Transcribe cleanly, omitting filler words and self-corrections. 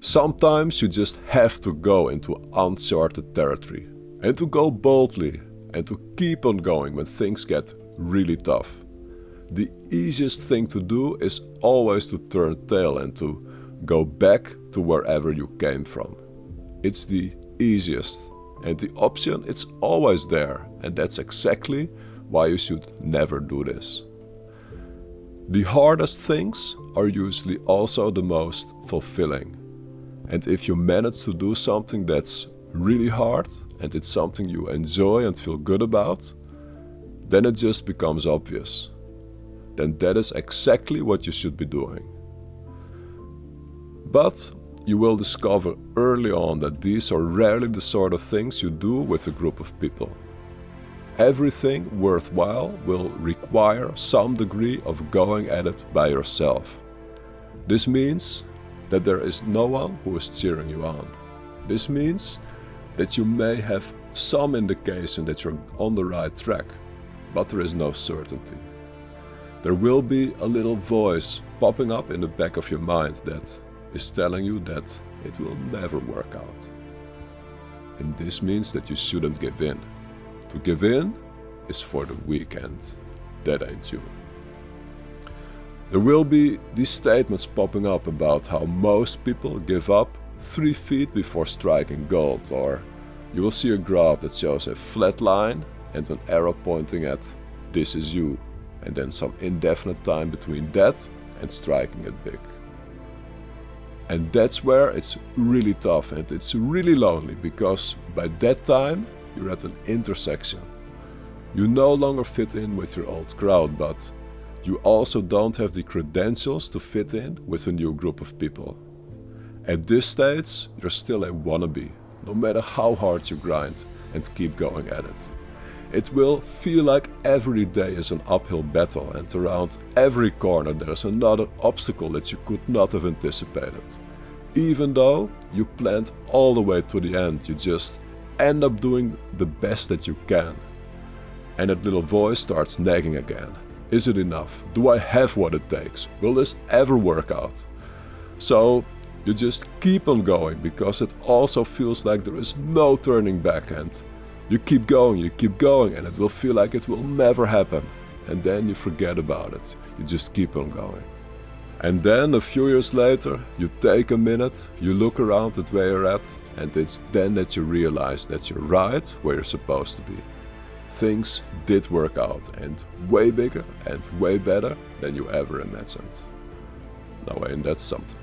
Sometimes you just have to go into uncharted territory and to go boldly and to keep on going when things get really tough. The easiest thing to do is always to turn tail and to go back to wherever you came from. It's the easiest, and the option it's always there, and that's exactly why you should never do this. The hardest things are usually also the most fulfilling. And if you manage to do something that's really hard and it's something you enjoy and feel good about, then it just becomes obvious. Then that is exactly what you should be doing. But you will discover early on that these are rarely the sort of things you do with a group of people. Everything worthwhile will require some degree of going at it by yourself. This means that there is no one who is cheering you on. This means that you may have some indication that you're on the right track, but there is no certainty. There will be a little voice popping up in the back of your mind that is telling you that it will never work out. And this means that you shouldn't give in. To give in is for the weak, and that ain't you. There will be these statements popping up about how most people give up 3 feet before striking gold, or you will see a graph that shows a flat line and an arrow pointing at "this is you", and then some indefinite time between that and striking it big. And that's where it's really tough and it's really lonely, because by that time you're at an intersection. You no longer fit in with your old crowd, but you also don't have the credentials to fit in with a new group of people. At this stage, you're still a wannabe, no matter how hard you grind and keep going at it. It will feel like every day is an uphill battle, and around every corner there's another obstacle that you could not have anticipated. Even though you planned all the way to the end, you just end up doing the best that you can. And that little voice starts nagging again. Is it enough? Do I have what it takes? Will this ever work out? So you just keep on going, because it also feels like there is no turning back, and you keep going, and it will feel like it will never happen. And then you forget about it. You just keep on going. And then a few years later, you take a minute, you look around at where you're at, and it's then that you realize that you're right where you're supposed to be. Things did work out, and way bigger and way better than you ever imagined. Now ain't that something?